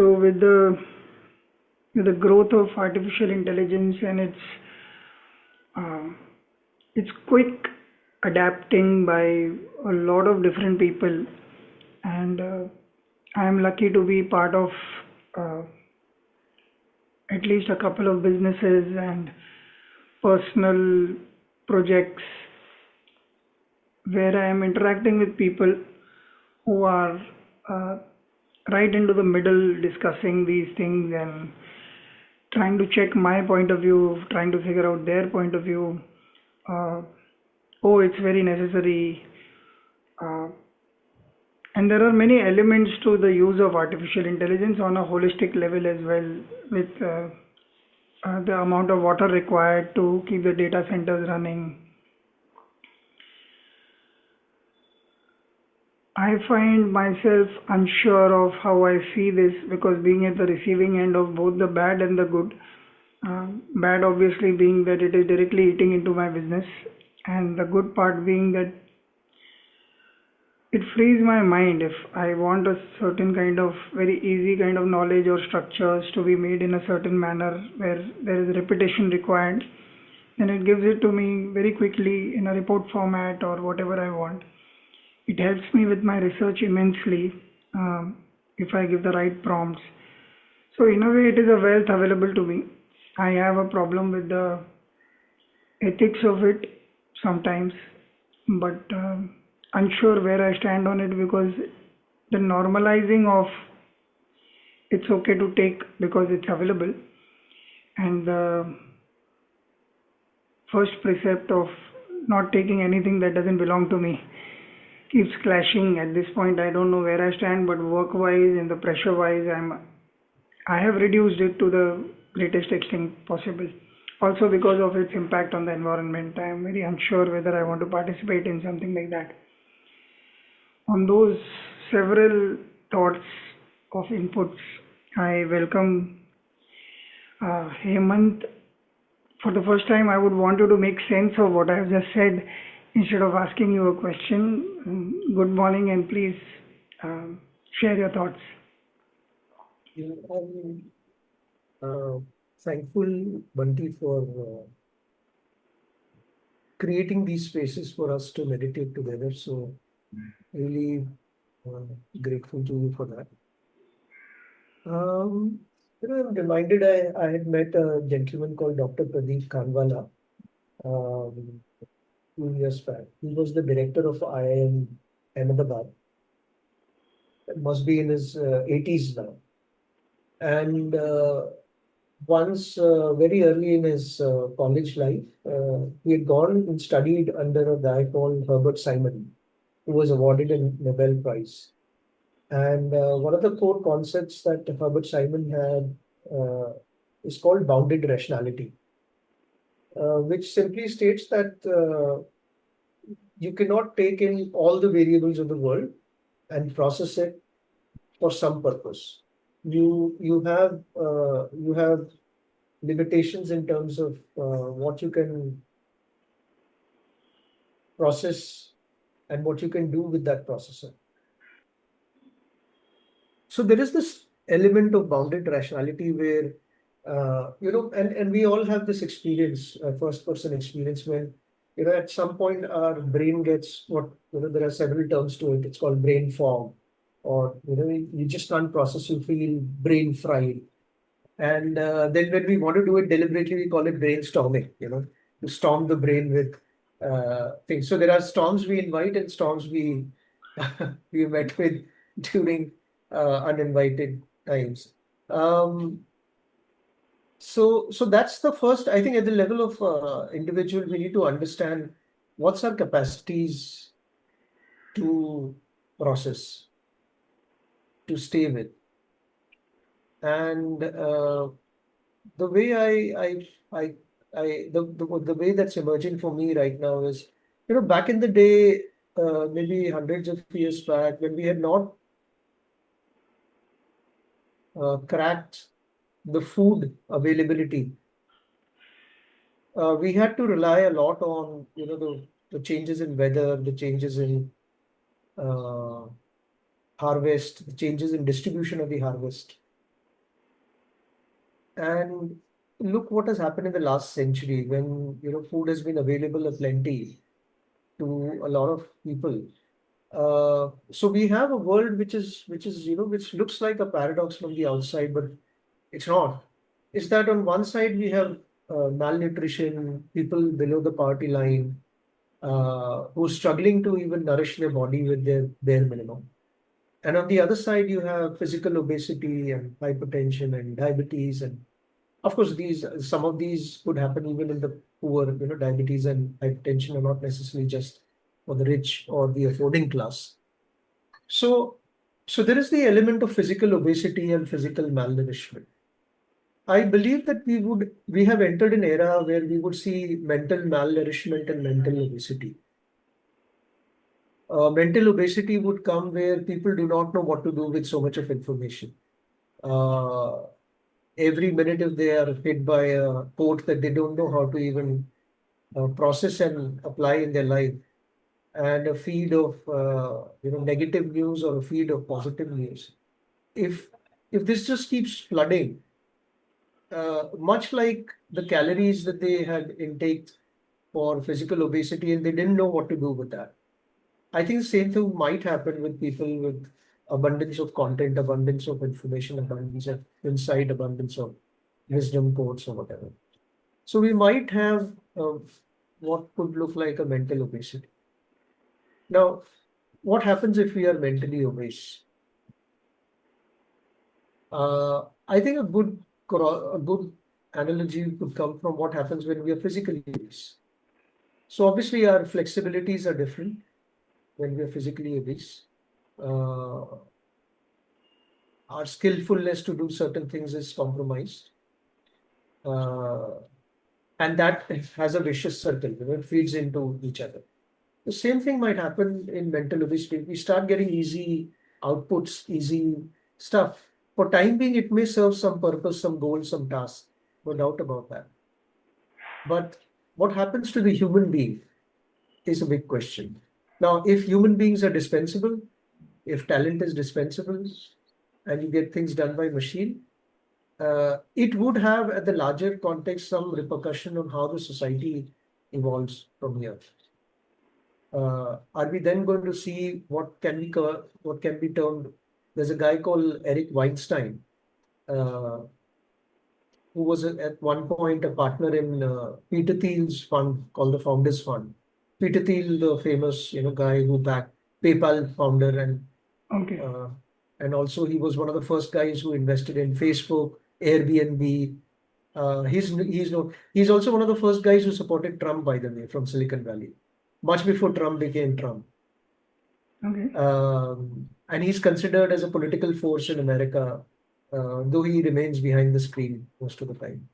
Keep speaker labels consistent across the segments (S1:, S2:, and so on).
S1: So with the growth of artificial intelligence and uh, it's quick adapting by a lot of different people, and I am lucky to be part of uh, at least a couple of businesses and personal projects where I am interacting with people who are uh, right into the middle discussing these things and trying to check my point of view, trying to figure out their point of view. Uh, oh, it's very necessary. Uh, and there are many elements to the use of artificial intelligence on a holistic level as well, with the amount of water required to keep the data centers running. I find myself unsure of how I see this because being at the receiving end of both the bad and the good. Bad obviously being that it is directly eating into my business, and the good part being that it frees my mind. If I want a certain kind of very easy kind of knowledge or structures to be made in a certain manner where there is repetition required, then it gives it to me very quickly in a report format or whatever I want. It helps me with my research immensely if I give the right prompts. So in a way, it is a wealth available to me. I have a problem with the ethics of it sometimes, but unsure where I stand on it because the normalizing of it's okay to take because it's available, and the first precept of not taking anything that doesn't belong to me keeps clashing. At this point, I don't know where I stand, but work wise and the pressure wise, I have reduced it to the greatest extent possible. Also, because of its impact on the environment, I am very unsure whether I want to participate in something like that. On those several thoughts of inputs, I welcome Hemant. For the first time, I would want you to make sense of what I have just said instead of asking you a question. Good morning, and please share your thoughts.
S2: I'm thankful, Bunty, for creating these spaces for us to meditate together. So, really uh, grateful to you for that. I'm reminded I had met a gentleman called Dr. Pradeep Kanwala 2 years back. He was the director of IIM Ahmedabad. It must be in his 80s now. And once, very early in his college life, he had gone and studied under a guy called Herbert Simon, who was awarded a Nobel Prize. And one of the core concepts that Herbert Simon had is called bounded rationality, which simply states that you cannot take in all the variables of the world and process it for some purpose. You have limitations in terms of what you can process and what you can do with that processor. So there is this element of bounded rationality where and we all have this experience, first person experience, when at some point our brain gets there are several terms to it. It's called brain fog, or you just can't process, you feel brain fried. And then when we want to do it deliberately, we call it brainstorming, to storm the brain with things. So there are storms we invite and storms we we met with during uninvited times. Um, so that's the first, I think, at the level of individual, we need to understand what's our capacities to process, to stay with. And the way the way that's emerging for me right now is, back in the day, maybe hundreds of years back, when we had not cracked the food availability, we had to rely a lot on the changes in weather, the changes in uh, harvest, the changes in distribution of the harvest. And look what has happened in the last century when food has been available aplenty to a lot of people. So we have a world which is which looks like a paradox from the outside, but it's not. Is that on one side we have malnutrition, people below the poverty line, who are struggling to even nourish their body with their bare minimum. And on the other side, you have physical obesity and hypertension and diabetes. And of course, these some of these could happen even in the poor. Diabetes and hypertension are not necessarily just for the rich or the affording class. So, so there is the element of physical obesity and physical malnourishment. I believe that we have entered an era where we would see mental malnourishment and mental obesity. Mental obesity would come where people do not know what to do with so much of information. Uh, every minute, if they are hit by a quote that they don't know how to even process and apply in their life, and a feed of negative news or a feed of positive news, if this just keeps flooding, much like the calories that they had intake for physical obesity, and they didn't know what to do with that. I think the same thing might happen with people with abundance of content, abundance of information, abundance of insight, abundance of wisdom quotes or whatever. So we might have what could look like a mental obesity. Now, what happens if we are mentally obese? I think a good analogy could come from what happens when we are physically obese. So obviously our flexibilities are different when we are physically obese. Uh, our skillfulness to do certain things is compromised. Uh, and that has a vicious circle, it feeds into each other. The same thing might happen in mental obesity. We start getting easy outputs, easy stuff. For time being, it may serve some purpose, some goal, some task. No doubt about that. But what happens to the human being is a big question. Now, if human beings are dispensable, if talent is dispensable, and you get things done by machine, it would have, at the larger context, some repercussion on how the society evolves from here. Are we then going to see what can be termed? There's a guy called Eric Weinstein, uh, who was at one point a partner in Peter Thiel's fund called the Founders Fund. Peter Thiel, the famous guy who backed PayPal founder,
S1: Okay.
S2: uh, and also he was one of the first guys who invested in Facebook, Airbnb. He's also one of the first guys who supported Trump, by the way, from Silicon Valley, much before Trump became Trump.
S1: Okay.
S2: And he's considered as a political force in America, though he remains behind the screen most of the time.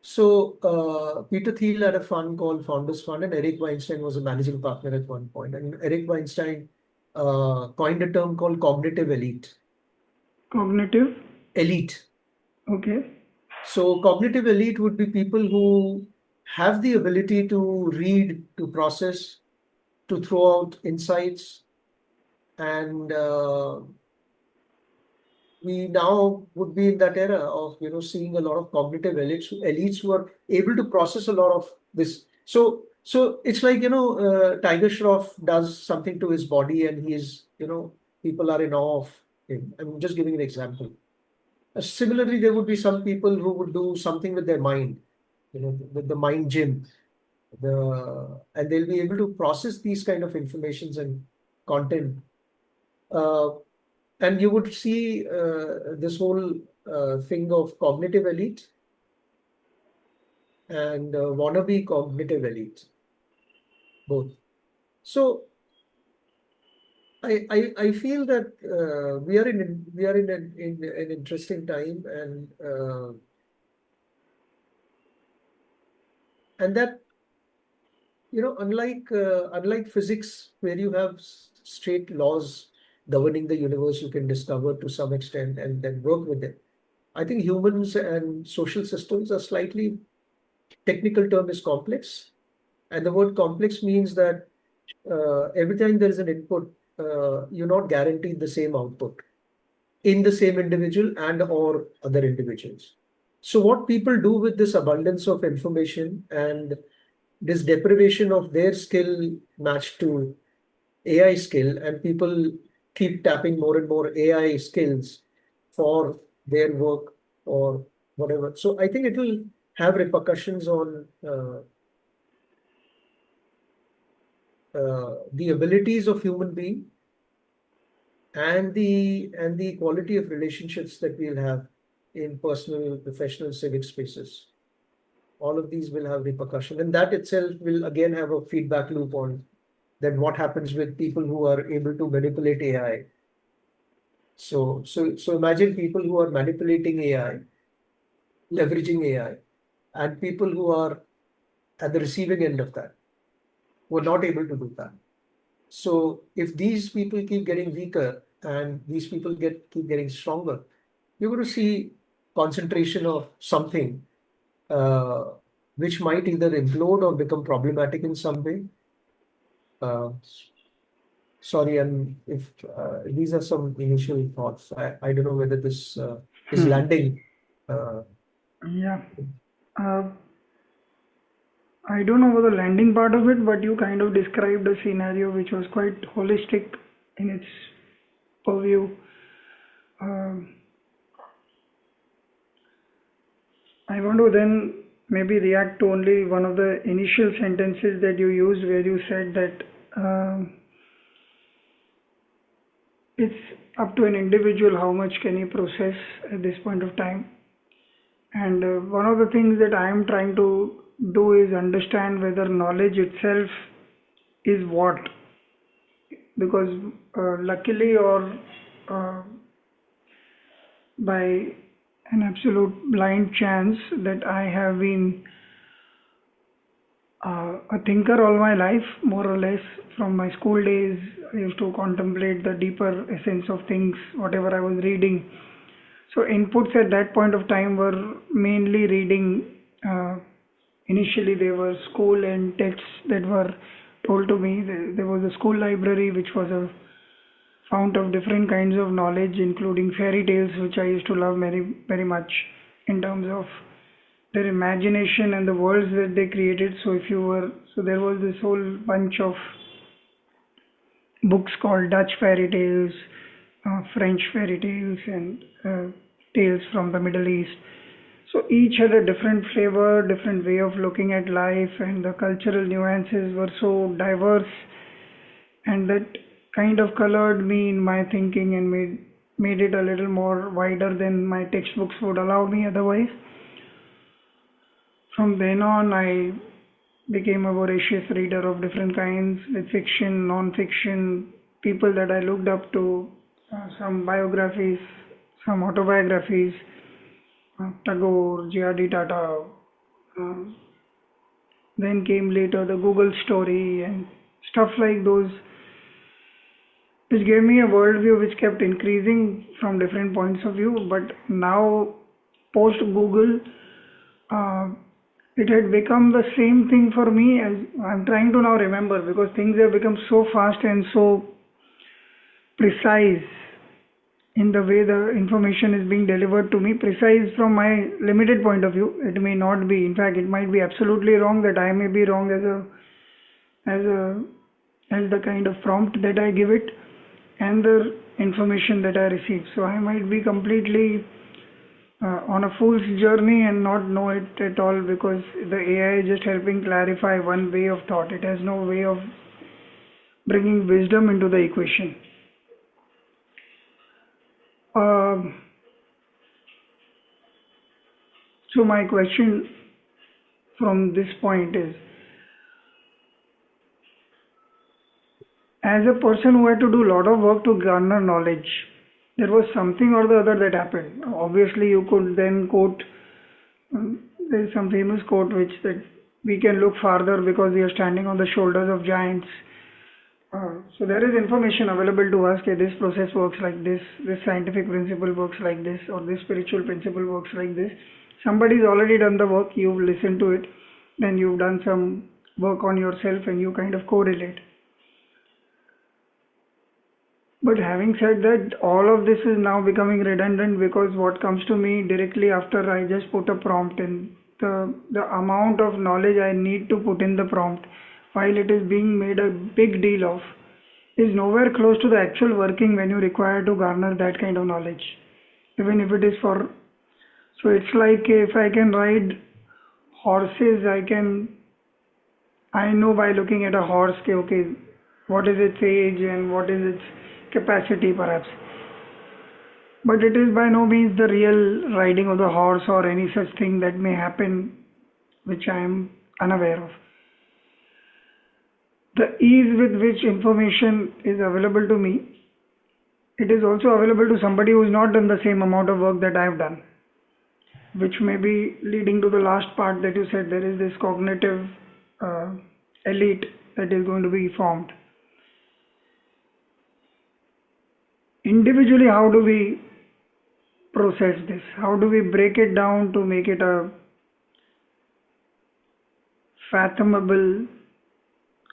S2: So Peter Thiel had a fund called Founders Fund, and Eric Weinstein was a managing partner at one point. And Eric Weinstein coined a term called cognitive elite.
S1: Cognitive.
S2: Elite.
S1: Okay.
S2: So cognitive elite would be people who have the ability to read, to process, to throw out insights, and we now would be in that era of seeing a lot of cognitive elites who are able to process a lot of this. So it's like Tiger Shroff does something to his body, and he's people are in awe of him. I'm just giving an example. Similarly, there would be some people who would do something with their mind, with the mind gym, and they'll be able to process these kind of informations and content. Uh, and you would see this whole thing of cognitive elite and wannabe cognitive elite, both. So I feel that we are in an interesting time, and that unlike physics, where you have straight laws governing the universe, you can discover to some extent and then work with it. I think humans and social systems are slightly, technical term is complex. And the word complex means that every time there is an input, you're not guaranteed the same output. in the same individual and or other individuals. So what people do with this abundance of information and this deprivation of their skill matched to AI skill, and people keep tapping more and more AI skills for their work or whatever. So I think it will have repercussions on the abilities of human being and the quality of relationships that we'll have in personal, professional, civic spaces. All of these will have repercussion, and that itself will again have a feedback loop on then what happens with people who are able to manipulate AI. So imagine people who are manipulating AI, leveraging AI, and people who are at the receiving end of that, who are not able to do that. So if these people keep getting weaker and these people keep getting stronger, you're going to see concentration of something uh, which might either implode or become problematic in some way. Uh, Sorry, and if these are some initial thoughts. I don't know whether this is
S1: Hmm.
S2: landing. Uh,
S1: Yeah. Uh, I don't know about the landing part of it, but you kind of described a scenario which was quite holistic in its purview. Um, I want to then maybe react to only one of the initial sentences that you used, where you said that it's up to an individual how much can he process at this point of time. And one of the things that I am trying to do is understand whether knowledge itself is what, because luckily or uh, by an absolute blind chance that I have been a thinker all my life, more or less. From my school days, I used to contemplate the deeper essence of things, whatever I was reading. So inputs at that point of time were mainly reading. Initially, there were school and texts that were told to me. There was a school library, which was a fount of different kinds of knowledge, including fairy tales, which I used to love very, very much in terms of their imagination and the worlds that they created. So there was this whole bunch of books called Dutch fairy tales, French fairy tales, and tales from the Middle East. So each had a different flavor, different way of looking at life, and the cultural nuances were so diverse, and that kind of colored me in my thinking and made it a little more wider than my textbooks would allow me otherwise. From then on, I became a voracious reader of different kinds, with fiction, non-fiction, people that I looked up to, some biographies, some autobiographies, Tagore, J.R.D. Tata. Uh, then came later the Google story and stuff like those, which gave me a worldview which kept increasing from different points of view. But now, post Google, uh, it had become the same thing for me. As I'm trying to now remember, because things have become so fast and so precise in the way the information is being delivered to me. Precise from my limited point of view. It may not be. In fact, it might be absolutely wrong. That I may be wrong as a as the kind of prompt that I give it and the information that I receive. So I might be completely on a fool's journey and not know it at all, because the AI is just helping clarify one way of thought. It has no way of bringing wisdom into the equation. Um, so my question from this point is, as a person who had to do a lot of work to garner knowledge, there was something or the other that happened. Obviously, you could then quote, there is some famous quote which that we can look farther because we are standing on the shoulders of giants. So there is information available to us. Okay, this process works like this scientific principle works like this, or this spiritual principle works like this. Somebody's already done the work, you've listened to it, then you've done some work on yourself and you kind of correlate. But having said that, all of this is now becoming redundant because what comes to me directly after I just put a prompt in, the amount of knowledge I need to put in the prompt while it is being made a big deal of is nowhere close to the actual working when you require to garner that kind of knowledge. Even if it is for, so it's like if I can ride horses, I know by looking at a horse, okay, what is its age and what is its capacity perhaps. But it is by no means the real riding of the horse or any such thing that may happen which I am unaware of. The ease with which information is available to me, it is also available to somebody who has not done the same amount of work that I have done, which may be leading to the last part that you said there is this cognitive uh, elite that is going to be formed. Individually, how do we process this? How do we break it down to make it a fathomable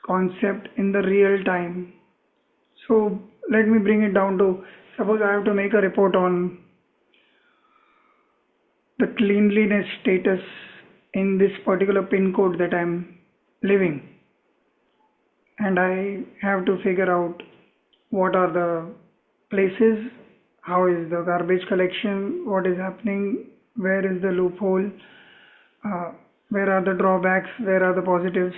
S1: concept in the real time? So let me bring it down to, suppose I have to make a report on the cleanliness status in this particular pin code that I'm living, and I have to figure out what are the places, how is the garbage collection, what is happening, where is the loophole, uh, where are the drawbacks, where are the positives.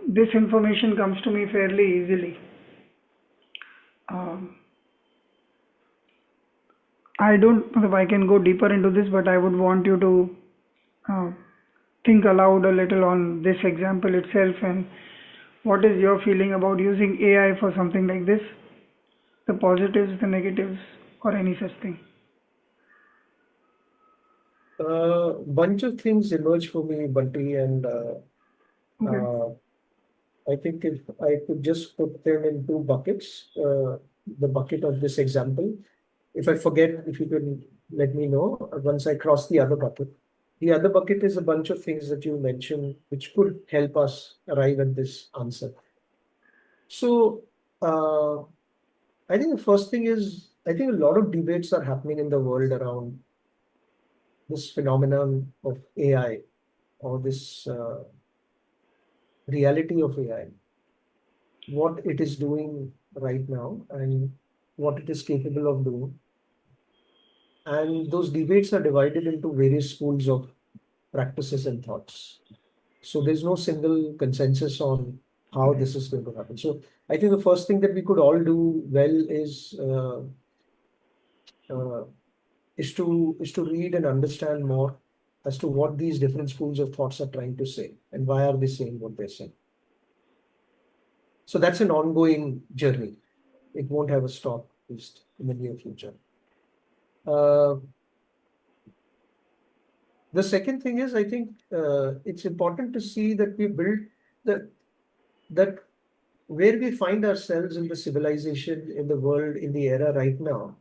S1: This information comes to me fairly easily. Um, I don't know if I can go deeper into this, but I would want you to uh, think aloud a little on this example itself and what is your feeling about using AI for something like this, the positives, the negatives, or any such thing.
S2: Bunch of things emerge for me, Bunty, and
S1: Okay.
S2: I think if I could just put them in two buckets, the bucket of this example. If I forget, if you can let me know once I cross the other bucket. The other bucket is a bunch of things that you mentioned which could help us arrive at this answer. So, I think the first thing is, I think a lot of debates are happening in the world around this phenomenon of AI or this reality of AI, what it is doing right now and what it is capable of doing. And those debates are divided into various schools of practices and thoughts. So there's no single consensus on how
S1: Okay.
S2: this is going to happen. So I think the first thing that we could all do well uh, is to read and understand more as to what these different schools of thoughts are trying to say and why are they saying what they're saying. So that's an ongoing journey. It won't have a stop, at least in the near future. Uh, the second thing is, I think it's important to see that we build that that where we find ourselves in the civilization, in the world, in the era right now,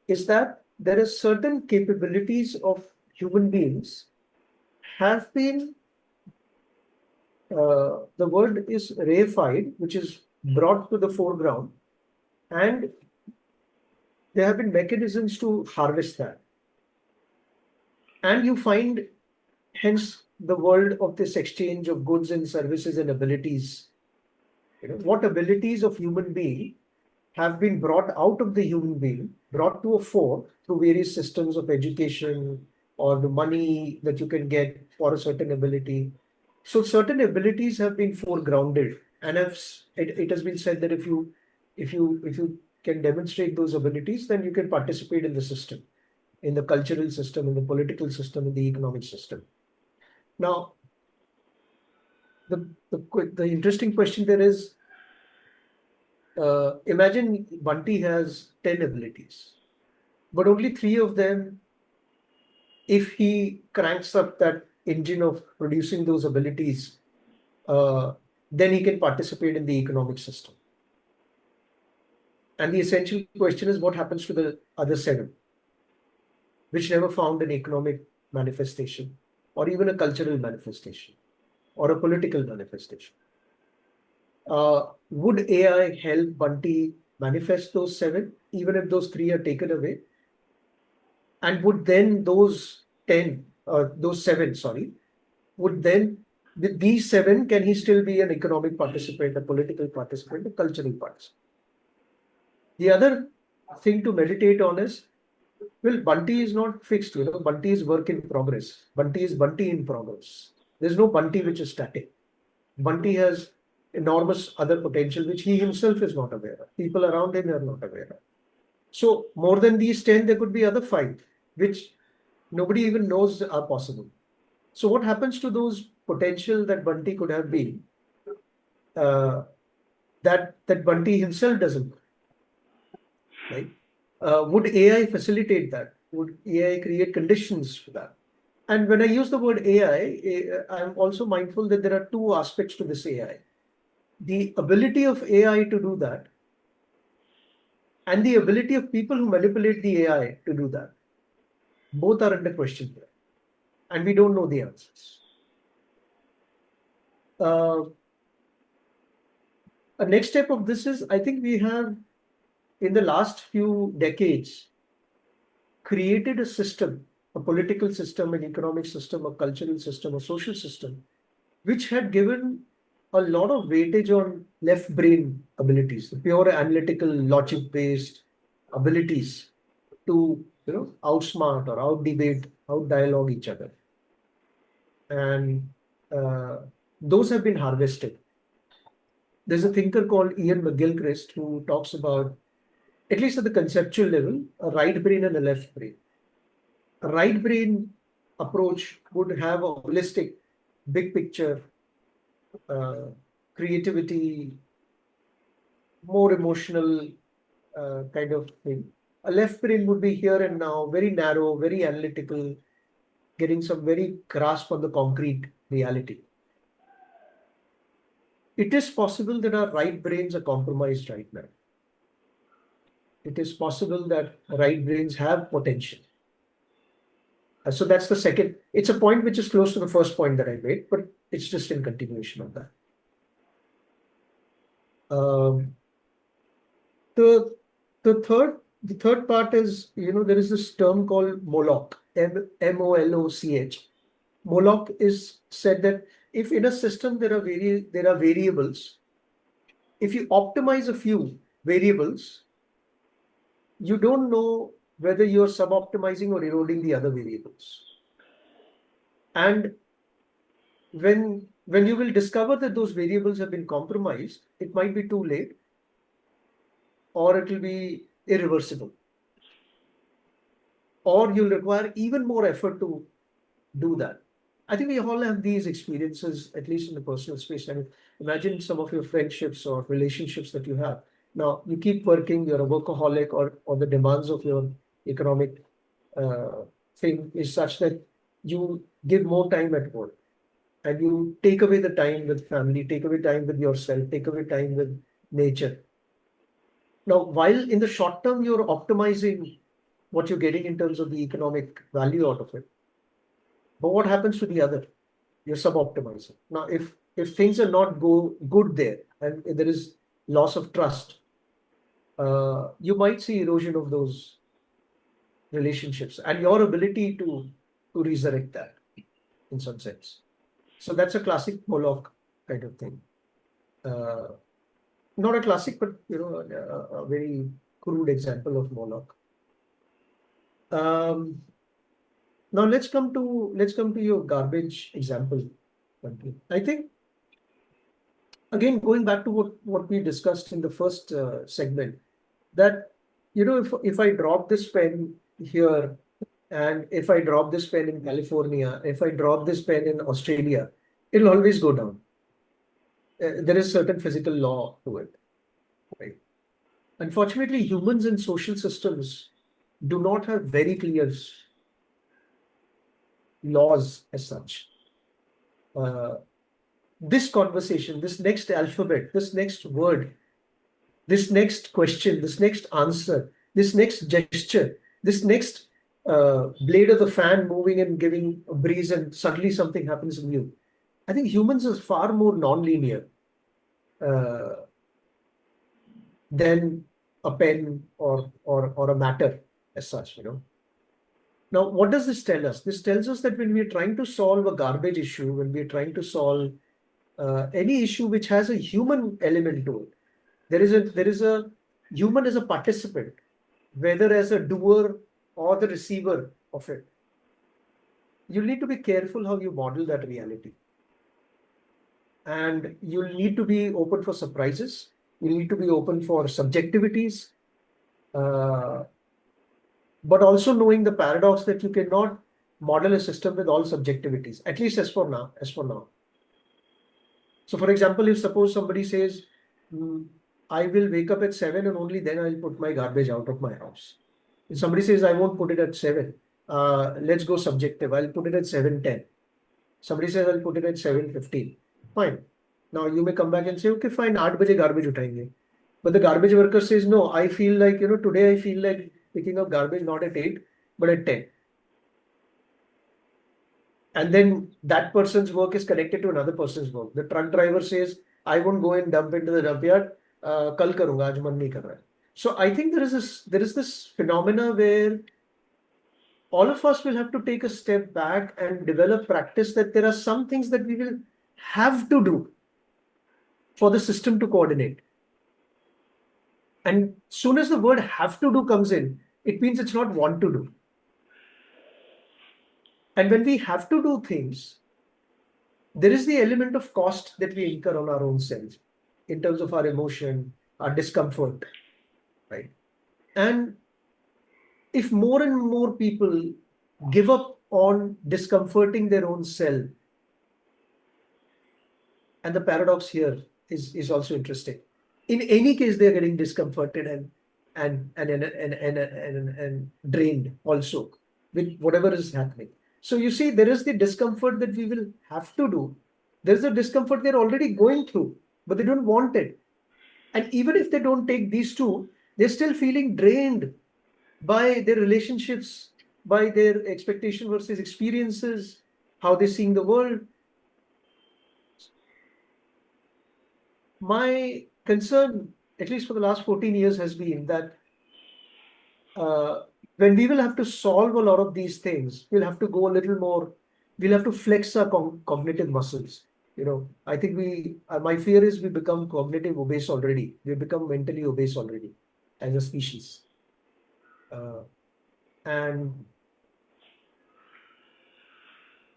S2: is that there are certain capabilities of human beings have been, the word is reified, which is brought to the foreground, and there have been mechanisms to harvest that. And you find, hence, the world of this exchange of goods and services and abilities. What abilities of human being have been brought out of the human being, brought to a fore through various systems of education or the money that you can get for a certain ability. So certain abilities have been foregrounded, and it has been said that if you can demonstrate those abilities, then you can participate in the system, in the cultural system, in the political system, in the economic system. Now, the interesting question there is, imagine Bunty has 10 abilities, but only 3 of them, if he cranks up that engine of producing those abilities, then he can participate in the economic system. And the essential question is, what happens to the other 7, which never found an economic manifestation, or even a cultural manifestation, or a political manifestation? Would AI help Bunty manifest those 7, even if those 3 are taken away? And would then those 10, those 7, sorry, would then, with these 7, can he still be an economic participant, a political participant, a cultural participant? The other thing to meditate on is, well, Bunty is not fixed, Bunty is work in progress. Bunty is Bunty in progress. There's no Bunty which is static. Bunty has enormous other potential which he himself is not aware of. People around him are not aware of. So more than these 10, there could be other 5, which nobody even knows are possible. So what happens to those potential that Bunty could have been, that Bunty himself doesn't know, right? Would AI facilitate that? Would AI create conditions for that? And when I use the word AI, I'm also mindful that there are 2 aspects to this AI. The ability of AI to do that, and the ability of people who manipulate the AI to do that. Both are under question here, and we don't know the answers. A next step of this is, I think we have, in the last few decades, created a system, a political system, an economic system, a cultural system, a social system, which had given a lot of weightage on left brain abilities, the pure analytical, logic-based abilities to outsmart or out-debate, out-dialogue each other. And those have been harvested. There's a thinker called Ian McGilchrist who talks about, at least at the conceptual level, a right brain and a left brain. A right brain approach would have a holistic, big picture, creativity, more emotional kind of thing. A left brain would be here and now, very narrow, very analytical, getting some very grasp on the concrete reality. It is possible that our right brains are compromised right now. It is possible that right brains have potential. So that's the second. It's a point which is close to the first point that I made, but it's just in continuation of that. The third part is, there is this term called Moloch, M-O-L-O-C-H. Moloch is said that if in a system there are variables, if you optimize a few variables, you don't know whether you're sub-optimizing or eroding the other variables. And when you will discover that those variables have been compromised, it might be too late, or it will be irreversible, or you'll require even more effort to do that. I think we all have these experiences, at least in the personal space. I mean, imagine some of your friendships or relationships that you have. Now, you keep working, you're a workaholic, or the demands of your economic thing is such that you give more time at work, and you take away the time with family, take away time with yourself, take away time with nature. Now, while in the short term, you're optimizing what you're getting in terms of the economic value out of it. But what happens to the other? You're sub-optimizing. Now, if things are not good there, and there is loss of trust, you might see erosion of those relationships and your ability to resurrect that in some sense. So that's a classic Moloch kind of thing. Not a classic, but a very crude example of Moloch. Now let's come to your garbage example. I think, again, going back to what we discussed in the first segment, that if I drop this pen here, and if I drop this pen in California, if I drop this pen in Australia, it'll always go down. There is certain physical law to it, right? Unfortunately, humans in social systems do not have very clear laws as such. This conversation, this next alphabet, this next word, this next question, this next answer, this next gesture, this next blade of the fan moving and giving a breeze, and suddenly something happens in you. I think humans is far more non-linear than a pen or a matter as such, Now, what does this tell us? This tells us that when we are trying to solve a garbage issue, when we are trying to solve any issue which has a human element to it, there is a human as a participant, whether as a doer or the receiver of it. You need to be careful how you model that reality. And you'll need to be open for surprises. You need to be open for subjectivities, uh, but also knowing the paradox that you cannot model a system with all subjectivities, at least as for now. So, for example, if suppose somebody says, "Hmm, I will wake up at 7 and only then I'll put my garbage out of my house." If somebody says, "I won't put it at 7, let's go subjective. I'll put it at 7:10." Somebody says, "I'll put it at 7:15." Fine. Now you may come back and say, "Okay, fine, 8 baje garbage utayenge." But the garbage worker says, "No, I feel like, today I feel like picking up garbage not at 8, but at 10." And then that person's work is connected to another person's work. The truck driver says, "I won't go and dump into the dump yard. Kal karunga, aaj man nahi kar raha hai." So I think there is this phenomena where all of us will have to take a step back and develop practice that there are some things that we will have to do for the system to coordinate. And soon as the word have to do comes in, it means it's not want to do. And when we have to do things, there is the element of cost that we incur on our own selves in terms of our emotion, our discomfort, right? And if more and more people give up on discomforting their own self, and the paradox here is also interesting. In any case, they're getting discomforted and drained also with whatever is happening. So you see, there is the discomfort that we will have to do. There's a discomfort they're already going through, but they don't want it. And even if they don't take these two, they're still feeling drained by their relationships, by their expectation versus experiences, how they're seeing the world. My concern, at least for the last 14 years, has been that when we will have to solve a lot of these things, we'll have to go a little more, we'll have to flex our cognitive muscles. I think my fear is we become cognitive obese already. We become mentally obese already as a species. And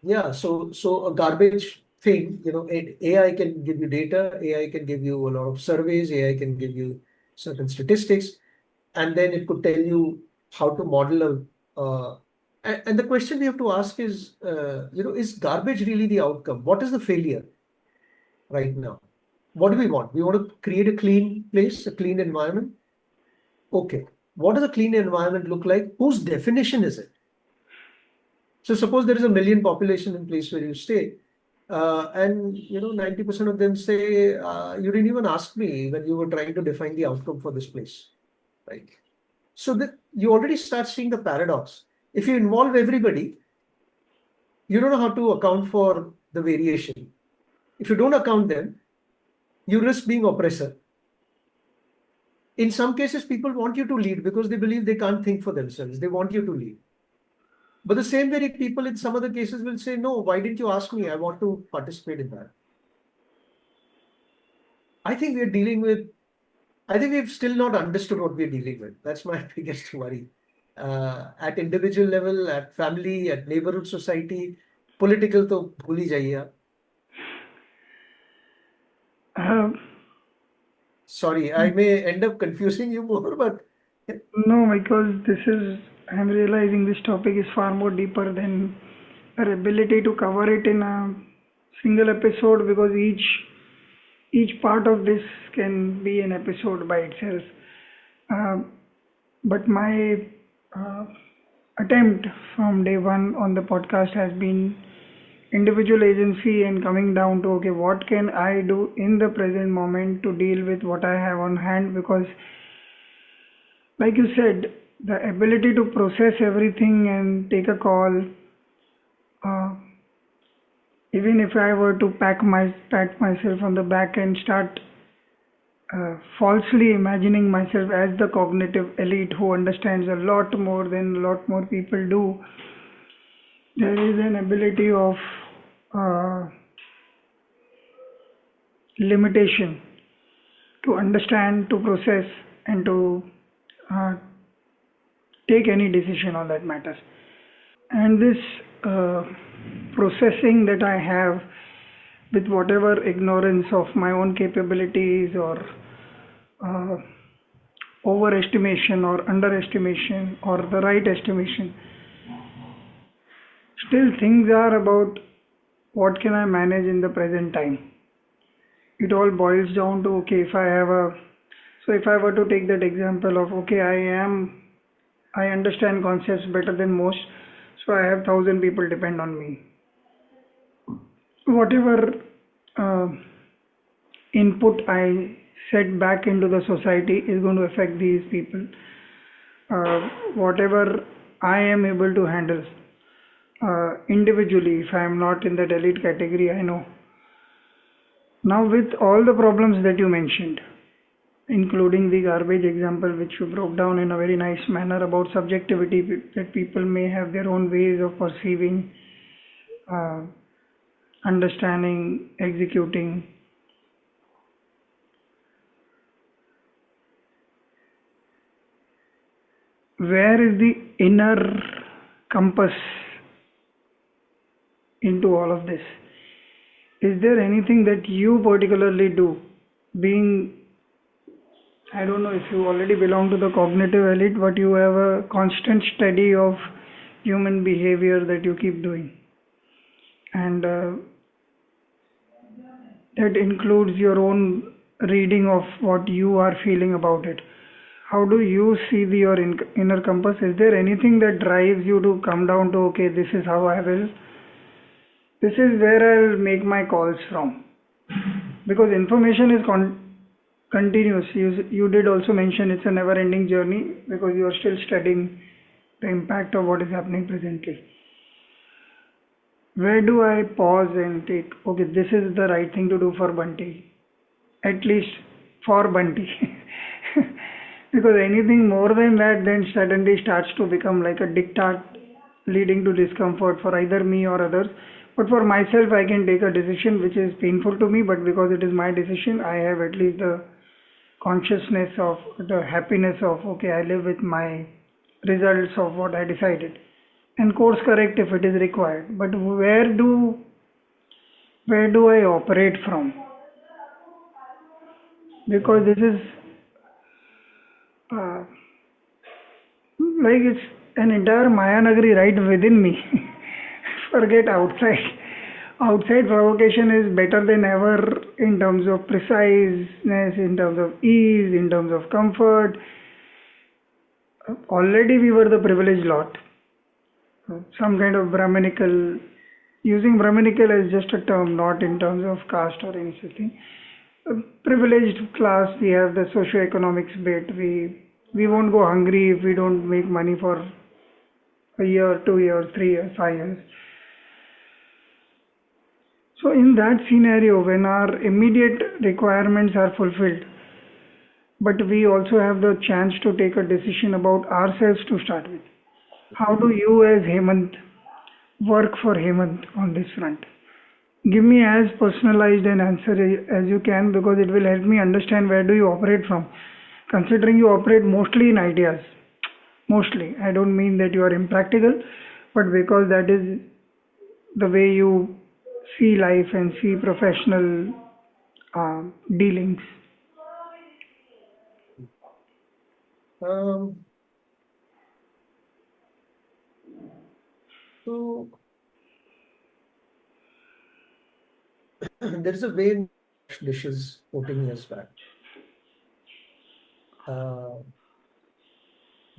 S2: yeah, so a garbage thing, AI can give you data, AI can give you a lot of surveys, AI can give you certain statistics, and then it could tell you how to model and the question we have to ask is, is garbage really the outcome? What is the failure right now? What do we want? We want to create a clean place, a clean environment. Okay. What does a clean environment look like? Whose definition is it? So suppose there is a million population in place where you stay, and 90% of them say, you didn't even ask me when you were trying to define the outcome for this place, right? So that you already start seeing the paradox. If you involve everybody, you don't know how to account for the variation. If you don't account them, you risk being oppressor. In some cases, people want you to lead because they believe they can't think for themselves. They want you to lead. But the same very people in some other cases will say, "No, why didn't you ask me? I want to participate in that." I think we've still not understood what we're dealing with. That's my biggest worry. At individual level, at family, at neighborhood society, political to bhul hi jaiye aap.
S1: Uh,
S2: Sorry, I may end up confusing you more, but
S1: no, because I'm realizing this topic is far more deeper than our ability to cover it in a single episode because each part of this can be an episode by itself. Uh, but my uh, attempt from day one on the podcast has been individual agency and coming down to okay, what can I do in the present moment to deal with what I have on hand? Because, like you said, the ability to process everything and take a call, uh, even if I were to pack myself on the back and start falsely imagining myself as the cognitive elite who understands a lot more than a lot more people do. There is an ability of uh, limitation to understand, to process, and to uh, take any decision on that matter. And this uh, processing that I have with whatever ignorance of my own capabilities or uh, overestimation or underestimation or the right estimation, still things are about what can I manage in the present time. It all boils down to okay, if I have a so if I were to take that example of okay, I understand concepts better than most, so I have 1,000 people depend on me. Whatever uh, input I set back into the society is going to affect these people. Whatever I am able to handle individually, if I am not in that elite category, I know. Now, with all the problems that you mentioned, including the garbage example, which you broke down in a very nice manner about subjectivity, that people may have their own ways of perceiving, uh, understanding, executing. Where is the inner compass into all of this? Is there anything that you particularly do? Being, I don't know if you already belong to the cognitive elite, but you have a constant study of human behavior that you keep doing. And that includes your own reading of what you are feeling about it. How do you see your inner compass? Is there anything that drives you to come down to, okay, this is how I will, this is where I'll make my calls from? Because information is continuous. You did also mention it's a never ending journey because you are still studying the impact of what is happening presently. Where do I pause and take, okay, this is the right thing to do for Bunty, at least for Bunty. Because anything more than that then suddenly starts to become like a diktat leading to discomfort for either me or others. But for myself, I can take a decision which is painful to me, but because it is my decision, I have at least the consciousness of the happiness of okay, I live with my results of what I decided and course correct if it is required. But where do I operate from? Because this is uh, like it's an entire Mayanagari right within me. Forget outside. Outside provocation is better than ever in terms of preciseness, in terms of ease, in terms of comfort. Already we were the privileged lot. Some kind of Brahminical, using Brahminical as just a term, not in terms of caste or anything. Privileged class, we have the socio-economics bit. We won't go hungry if we don't make money for a year, 2 years, 3 years, 5 years. So in that scenario, when our immediate requirements are fulfilled, but we also have the chance to take a decision about ourselves to start with. How do you as Hemant work for Hemant on this front? Give me as personalized an answer as you can because it will help me understand where do you operate from. Considering you operate mostly in ideas, mostly. I don't mean that you are impractical, but because that is the way you see life and see professional dealings.
S2: Um, so there's a way in dishes 14 years back. Uh,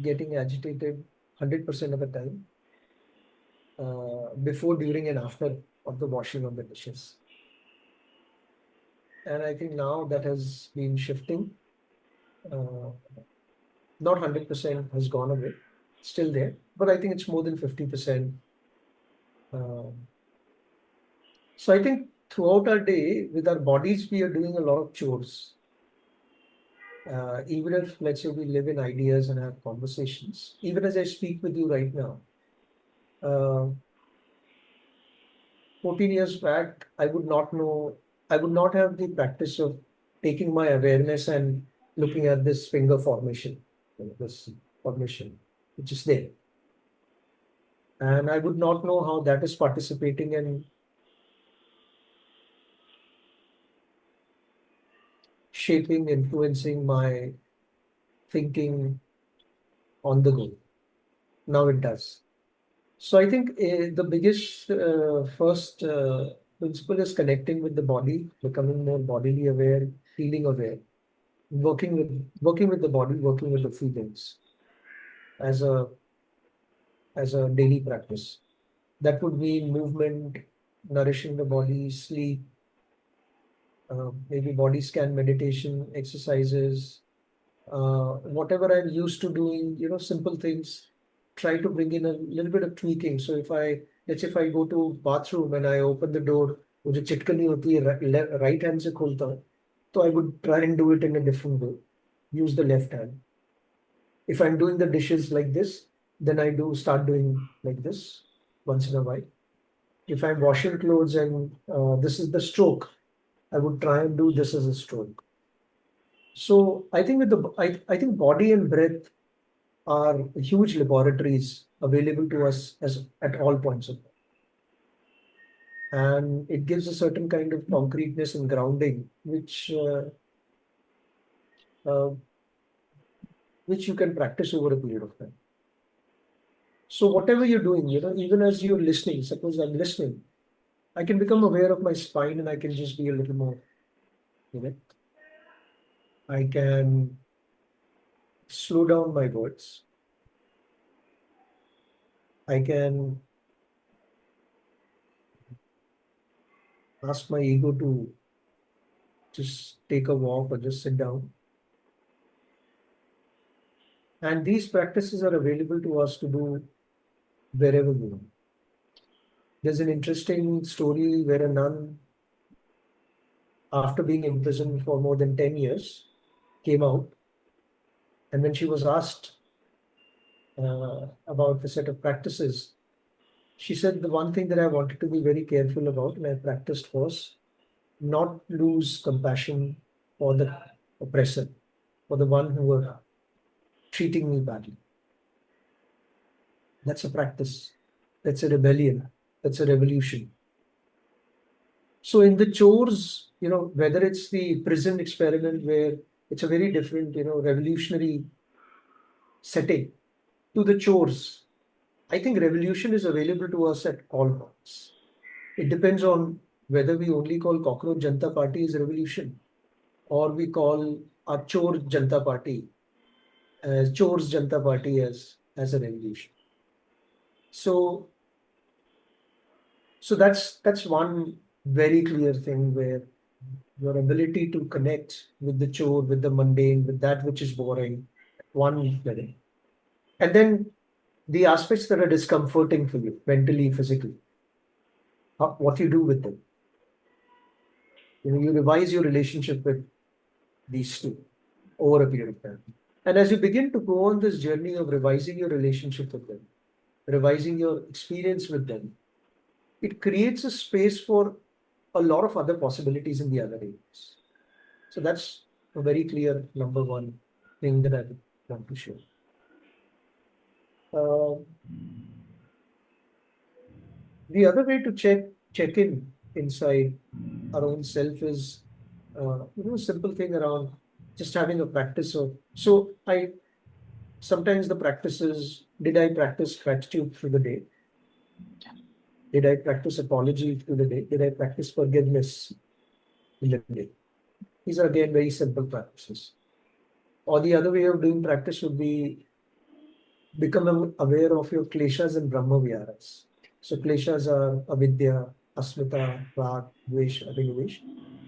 S2: Getting agitated 100% of the time before, during, and after of the washing of the dishes. And I think now that has been shifting. Uh, Not 100% has gone away, still there, but I think it's more than 50%. So I think throughout our day, with our bodies, we are doing a lot of chores. even if, let's say, we live in ideas and have conversations, even as I speak with you right now, uh, 14 years back, I would not have the practice of taking my awareness and looking at this finger formation, this formation, which is there. And I would not know how that is participating in shaping, influencing my thinking on the go. Now it does. So I think the biggest first principle is connecting with the body, becoming more bodily aware, feeling aware, working with the body, working with the feelings as a daily practice. That would mean movement, nourishing the body, sleep, maybe body scan meditation, exercises, whatever I'm used to doing, simple things, try to bring in a little bit of tweaking. So let's say if I go to bathroom and I open the door, मुझे चिटकनी होती है right hand से खोलता हूँ, तो I would try and do it in a different way. Use the left hand. If I'm doing the dishes like this, then I do start doing like this once in a while. If I'm washing clothes and this is the stroke, I would try and do this as a stroke. So I think I think body and breath are huge laboratories available to us as at all points of time. And it gives a certain kind of concreteness and grounding, uh, which you can practice over a period of time. So whatever you're doing, even as you're listening, suppose I'm listening, I can become aware of my spine and I can just be a little more, you know, I can slow down my words. I can ask my ego to just take a walk or just sit down. And these practices are available to us to do wherever we want. There's an interesting story where a nun, after being imprisoned for more than 10 years, came out. And when she was asked about the set of practices, she said, the one thing that I wanted to be very careful about and I practiced was not lose compassion for the oppressor, for the one who were treating me badly. That's a practice. That's a rebellion. That's a revolution. So in the chores, whether it's the prison experiment where it's a very different, revolutionary setting to the chores, I think revolution is available to us at all points. It depends on whether we only call Cockroach Janta Party as revolution or we call our Chor Janta Party as Chores Janta Party as a revolution. So that's one very clear thing where your ability to connect with the chore, with the mundane, with that which is boring, one level. And then the aspects that are discomforting for you, mentally, physically, what you do with them. You revise your relationship with these two over a period of time. And as you begin to go on this journey of revising your relationship with them, revising your experience with them, it creates a space for a lot of other possibilities in the other areas. So that's a very clear number one thing that I would want to share. Uh, the other way to check in inside our own self is a simple thing around just having a practice of. So I sometimes the practice is, did I practice gratitude through the day? Did I practice apology through the day? Did I practice forgiveness in the day? These are again very simple practices. Or the other way of doing practice would be become aware of your kleshas and Brahma Viharas. So kleshas are avidya, asmita, rag, dvesh, abhinivesh.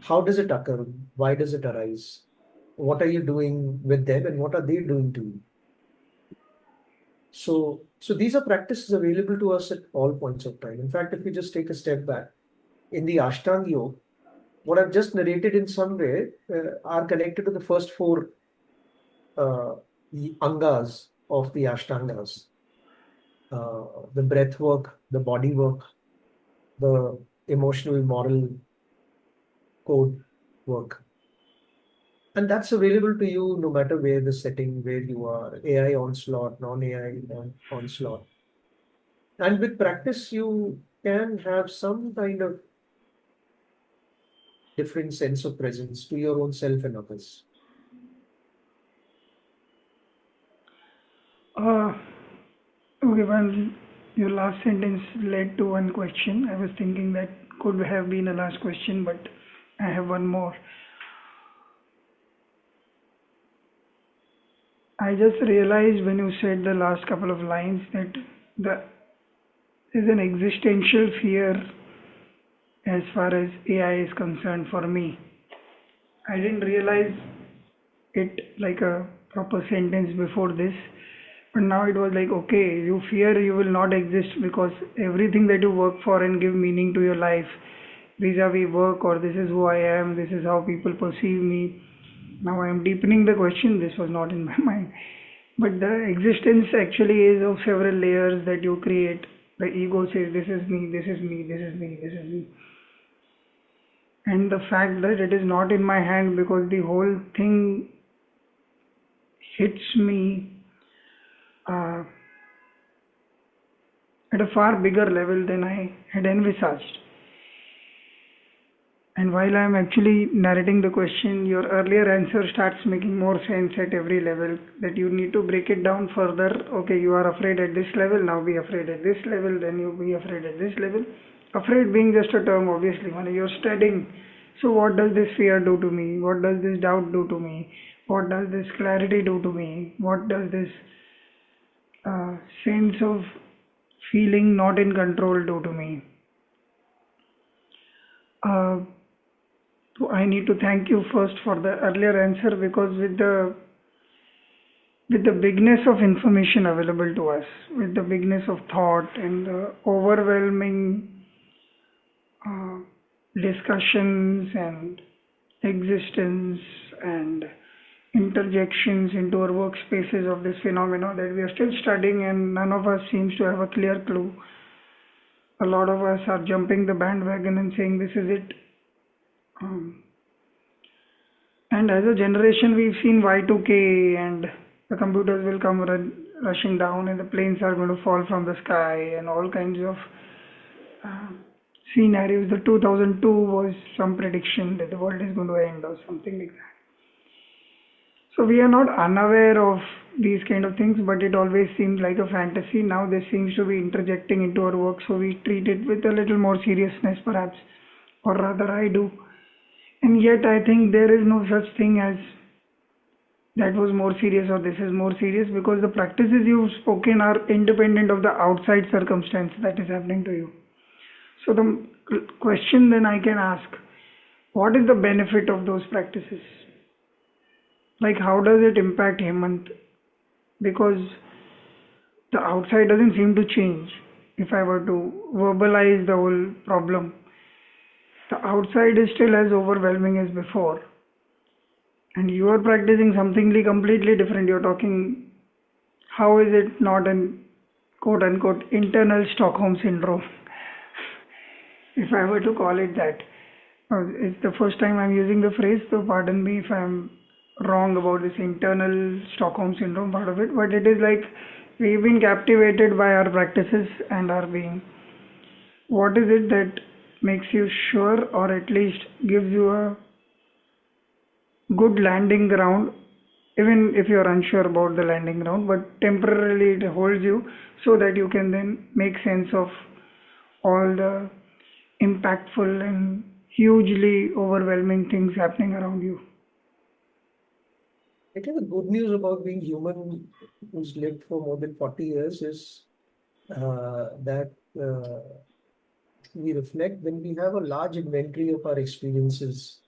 S2: How does it occur? Why does it arise? What are you doing with them and what are they doing to you? So these are practices available to us at all points of time. In fact, if we just take a step back, in the Ashtanga Yoga, what I've just narrated in some way are connected to the first four the angas of the Ashtangas, the breath work, the body work, the emotional, moral code work. And that's available to you no matter where the setting, where you are, AI onslaught, non-AI onslaught. And with practice, you can have some kind of different sense of presence to your own self and others.
S1: Uh, okay, well, your last sentence led to one question. I was thinking that could have been a last question, but I have one more. I just realized when you said the last couple of lines that the is an existential fear as far as AI is concerned for me. I didn't realize it like a proper sentence before this, but now it was like, okay, you fear you will not exist because everything that you work for and give meaning to your life, vis-a-vis work, or this is who I am, this is how people perceive me. Now I am deepening the question, this was not in my mind. But the existence actually is of several layers that you create. The ego says, this is me, this is me, this is me, this is me. And the fact that it is not in my hand because the whole thing hits me uh, at a far bigger level than I had envisaged. And while I am actually narrating the question, your earlier answer starts making more sense at every level. That you need to break it down further. Okay, you are afraid at this level, now be afraid at this level, then you be afraid at this level. Afraid being just a term, obviously, when you're studying. So, what does this fear do to me? What does this doubt do to me? What does this clarity do to me? What does this sense of feeling not in control do to me? Uh, so I need to thank you first for the earlier answer because with the bigness of information available to us, with the bigness of thought and the overwhelming uh, discussions and existence and interjections into our workspaces of this phenomena that we are still studying and none of us seems to have a clear clue. A lot of us are jumping the bandwagon and saying this is it. Um, and as a generation, we've seen Y2K and the computers will come rushing down and the planes are going to fall from the sky and all kinds of uh, scenarios. The 2002 was some prediction that the world is going to end or something like that. So we are not unaware of these kind of things, but it always seemed like a fantasy. Now this seems to be interjecting into our work, so we treat it with a little more seriousness, perhaps, or rather, I do. And yet, I think there is no such thing as that was more serious or this is more serious because the practices you've spoken are independent of the outside circumstance that is happening to you. So, the question then I can ask, what is the benefit of those practices? Like, how does it impact Hemant? Because the outside doesn't seem to change. If I were to verbalize the whole problem, the outside is still as overwhelming as before. And you are practicing something completely different. You're talking, how is it not an quote unquote internal Stockholm syndrome? If I were to call it that. It's the first time I'm using the phrase, so pardon me if I'm wrong about this internal Stockholm syndrome part of it, but it is like we've been captivated by our practices and our being. What is it that makes you sure, or at least gives you a good landing ground, even if you're unsure about the landing ground, but temporarily it holds you so that you can then make sense of all the impactful and hugely overwhelming things happening around you?
S2: I think the good news about being human who's lived for more than 40 years is that we reflect when we have a large inventory of our experiences.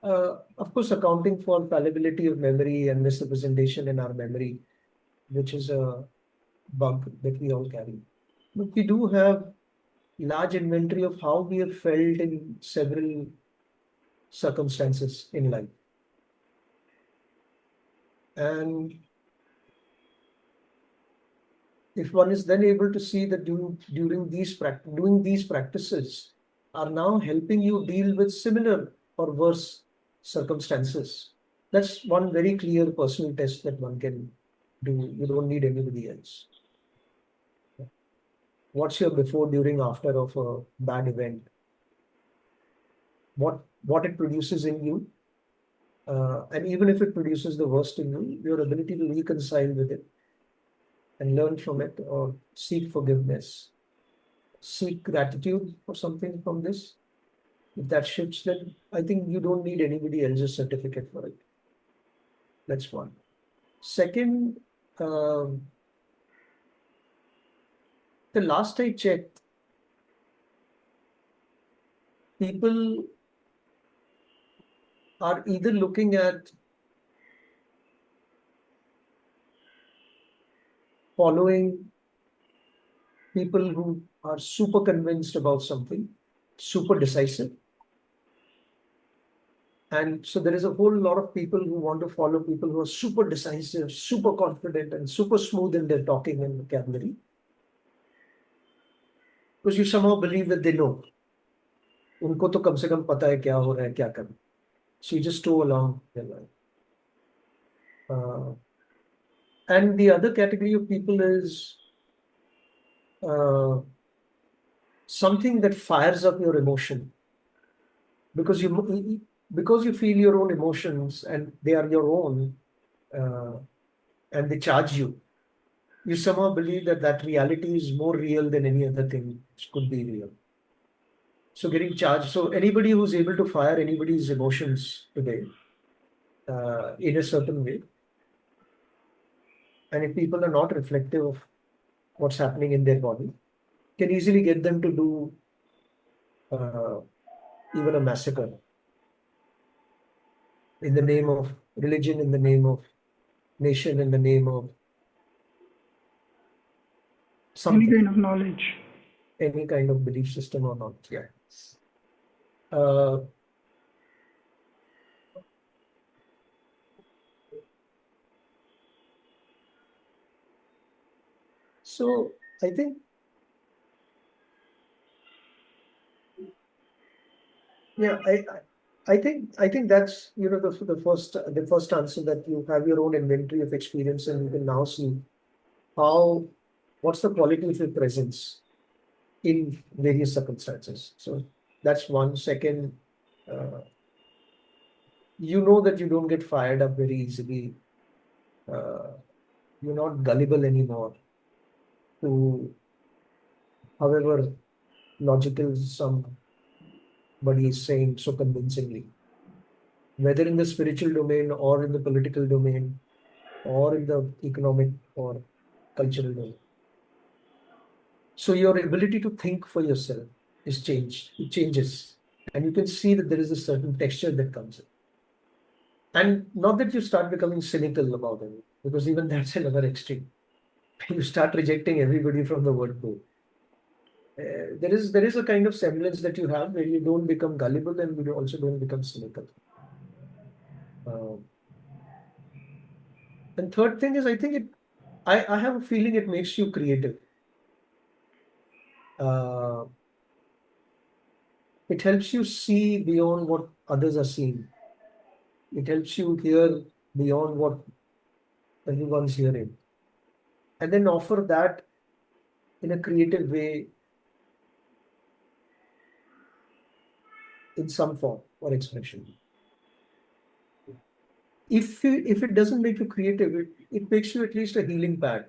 S2: Of course, accounting for fallibility of memory and misrepresentation in our memory, which is a bug that we all carry. But we do have large inventory of how we have felt in several circumstances in life. And if one is then able to see that doing these practices are now helping you deal with similar or worse circumstances, that's one very clear personal test that one can do. You don't need anybody else. What's your before, during, after of a bad event? What it produces in you, and even if it produces the worst in you, your ability to reconcile with it and learn from it, or seek forgiveness, seek gratitude for something from this. If that shifts, then I think you don't need anybody else's certificate for it. That's one. Second, the last I checked, people are either looking at following people who are super convinced about something, super decisive. And so there is a whole lot of people who want to follow people who are super decisive, super confident, and super smooth in their talking and vocabulary. Because you somehow believe that they know. उनको तो कम से कम पता है क्या हो रहा है, क्या करना. So you just go along their life. And the other category of people is uh, something that fires up your emotion, because you feel your own emotions and they are your own, uh, and they charge you. You somehow believe that that reality is more real than any other thing which could be real. So getting charged. So anybody who's able to fire anybody's emotions today in a certain way, and if people are not reflective of what's happening in their body, can easily get them to do uh, even a massacre in the name of religion, in the name of nation, in the name of
S1: Any
S2: something,
S1: kind of knowledge.
S2: any kind of belief system or not. Yeah. Uh, so I think, yeah, I think that's, the first answer, that you have your own inventory of experience and you can now see how what's the quality of your presence in various circumstances. So that's one. Second, uh, you know that you don't get fired up very easily. Uh, you're not gullible anymore to however logical somebody is saying so convincingly, whether in the spiritual domain or in the political domain or in the economic or cultural domain. So your ability to think for yourself is changed. It changes. And you can see that there is a certain texture that comes in. And not that you start becoming cynical about it, because even that's another extreme. You start rejecting everybody from the word go. There is a kind of semblance that you have where you don't become gullible and you also don't become cynical. Uh, and third thing is, I think I have a feeling it makes you creative. Uh, it helps you see beyond what others are seeing. It helps you hear beyond what everyone's hearing, and then offer that in a creative way, in some form or expression. If it doesn't make you creative, it makes you at least a healing pad,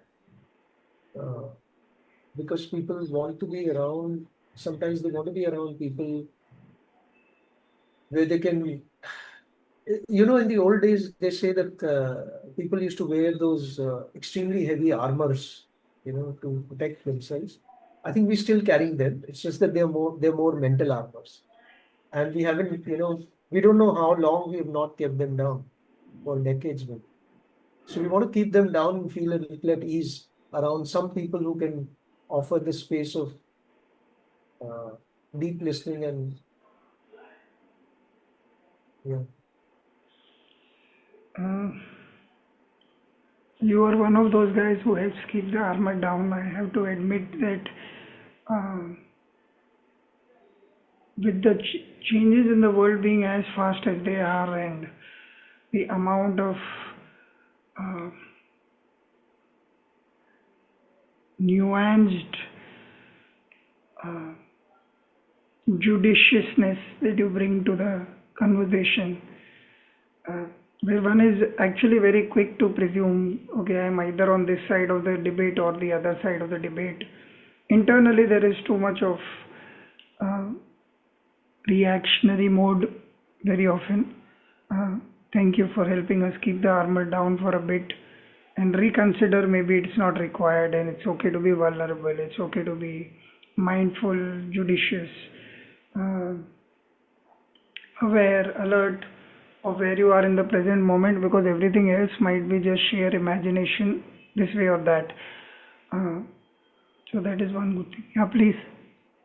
S2: uh, because people want to be around. Sometimes they want to be around people where they can. In the old days, they say that people used to wear those extremely heavy armors, to protect themselves. I think we're still carrying them. It's just that they're more mental armors, and we don't know how long we have not kept them down, for decades now. So we want to keep them down and feel a little at ease around some people who can offer this space of uh, deep listening and, yeah.
S1: Uh, You are one of those guys who helps keep the armor down. I have to admit that um, with the changes in the world being as fast as they are, and the amount of uh, nuanced uh, judiciousness that you bring to the conversation, uh, where one is actually very quick to presume, okay, I'm either on this side of the debate or the other side of the debate. Internally, there is too much of uh, reactionary mode very often. Uh, Thank you for helping us keep the armor down for a bit and reconsider, maybe it's not required and it's okay to be vulnerable, it's okay to be mindful, judicious, uh, aware, alert of where you are in the present moment, because everything else might be just sheer imagination this way or that. Uh, so that is one good thing. Yeah, please.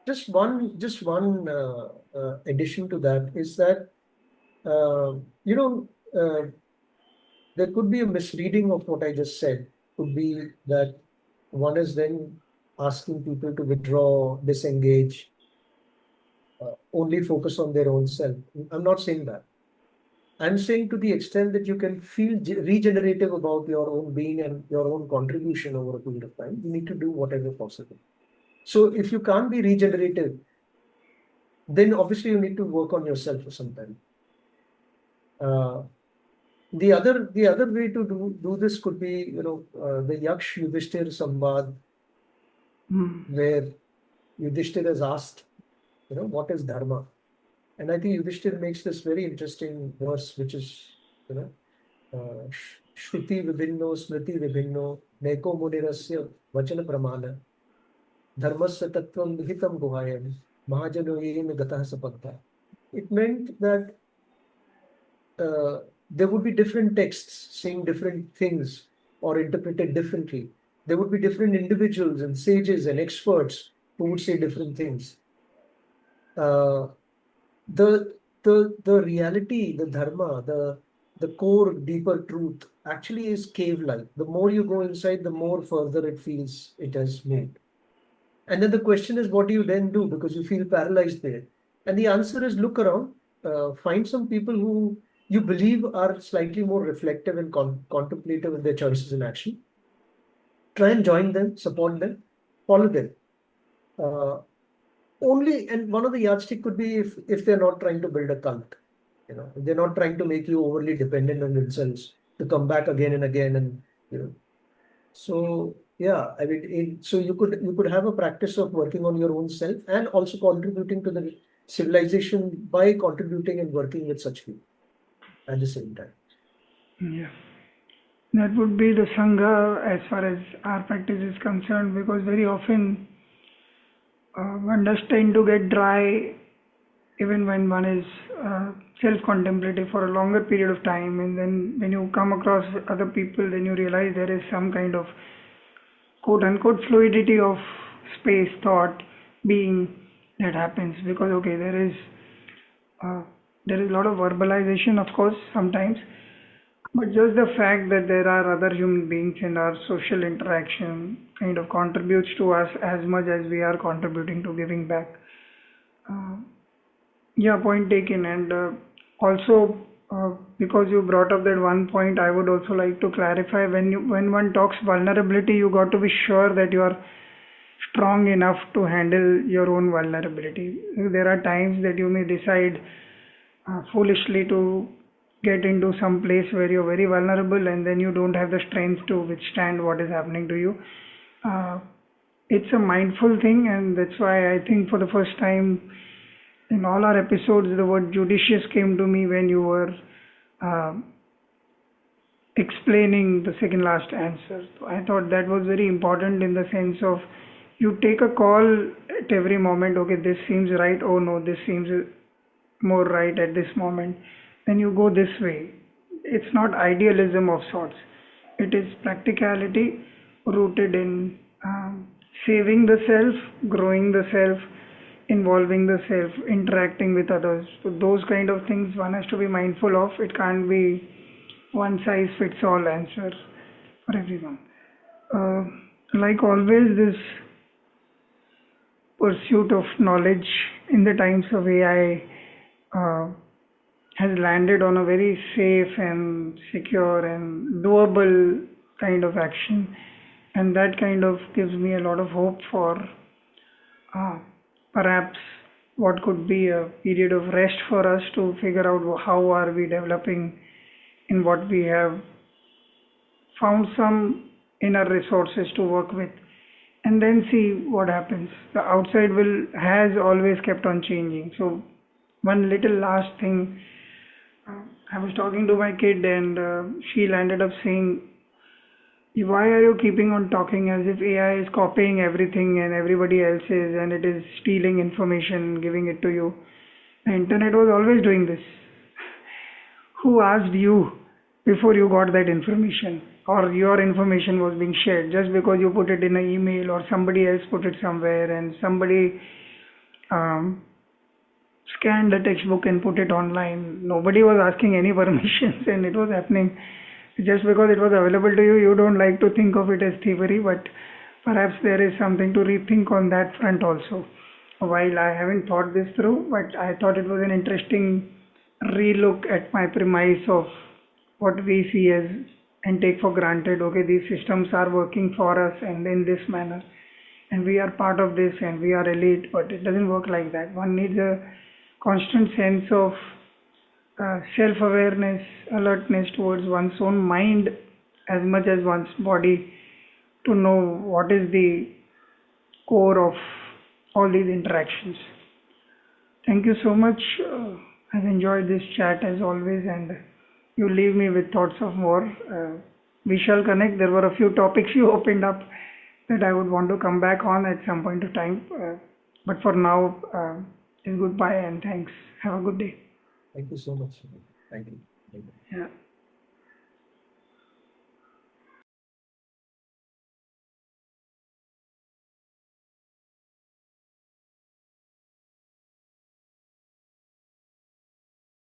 S2: Just one addition to that is that uh, you know there could be a misreading of what I just said. Could be that one is then asking people to withdraw, disengage, only focus on their own self. I'm not saying that. I'm saying to the extent that you can feel regenerative about your own being and your own contribution over a period of time, you need to do whatever possible. So if you can't be regenerative, then obviously you need to work on yourself for some time. Uh, the other way to do this could be, the Yaksh Yudhishthir Samvad,
S1: Mm.
S2: where Yudhishthir is asked, what is dharma? And I think Yudhishthir makes this very interesting verse, which is, you know, Shruti Vibhinno, Smriti Vibhinno, Neko Munirasya Vachana Pramana, Dharmasya Tattvam Vihitam Guhayam, Mahajano Yena Gatah Sapanta. It meant that there would be different texts saying different things or interpreted differently. There would be different individuals and sages and experts who would say different things. Uh, the reality, the dharma, the core deeper truth actually is cave-like. The more you go inside, the more further it feels it has moved. And then the question is, what do you then do? Because you feel paralyzed there. And the answer is look around, find some people who you believe are slightly more reflective and contemplative in their choices and action. Try and join them, support them, follow them. Uh, and one of the yardstick could be if they're not trying to build a cult. They're not trying to make you overly dependent on themselves to come back again and again, and you know so yeah, I mean, so you could have a practice of working on your own self and also contributing to the civilization by contributing and working with such people at the same time.
S1: Yeah. That would be the Sangha as far as our practice is concerned, because very often one does tend to get dry even when one is self-contemplative for a longer period of time, and then when you come across other people, then you realize there is some kind of quote-unquote fluidity of space, thought, being that happens, because okay, uh, there is a lot of verbalization, of course, sometimes, but just the fact that there are other human beings and our social interaction kind of contributes to us as much as we are contributing to giving back. Uh, yeah, point taken. And also, because you brought up that one point, I would also like to clarify, when one talks vulnerability, you got to be sure that you are strong enough to handle your own vulnerability. There are times that you may decide foolishly to get into some place where you're very vulnerable, and then you don't have the strength to withstand what is happening to you. Uh, it's a mindful thing, and that's why I think for the first time in all our episodes, the word judicious came to me when you were uh, explaining the second last answer. So I thought that was very important in the sense of you take a call at every moment. Okay, this seems right. Oh no, this seems more right at this moment. Then you go this way. It's not idealism of sorts. It is practicality rooted in saving the self, growing the self, involving the self, interacting with others. So those kind of things one has to be mindful of. It can't be one size fits all answer. for everyone. Uh, like always, this pursuit of knowledge in the times of AI has landed on a very safe and secure and doable kind of action. And that kind of gives me a lot of hope for perhaps what could be a period of rest for us to figure out how are we developing in what we have found some inner resources to work with and then see what happens. The outside will has always kept on changing. So one little last thing, I was talking to my kid and she landed up saying, why are you keeping on talking as if AI is copying everything and everybody else's and it is stealing information, giving it to you? The internet was always doing this. Who asked you before you got that information or your information was being shared just because you put it in an email or somebody else put it somewhere and somebody um, scanned the textbook and put it online. Nobody was asking any permissions and it was happening just because it was available to you. You don't like to think of it as thievery, but perhaps there is something to rethink on that front also. While I haven't thought this through, but I thought it was an interesting relook at my premise of what we see as and take for granted. Okay, these systems are working for us and in this manner, and we are part of this and we are elite, but it doesn't work like that. One needs a constant sense of self-awareness, alertness towards one's own mind as much as one's body to know what is the core of all these interactions. Thank you so much. I've enjoyed this chat as always, and you leave me with thoughts of more. We shall connect. There were a few topics you opened up that I would want to come back on at some point of time. But for now, it's goodbye and thanks. Have a good day.
S2: Thank you so much. Thank you. Thank you.
S1: Yeah.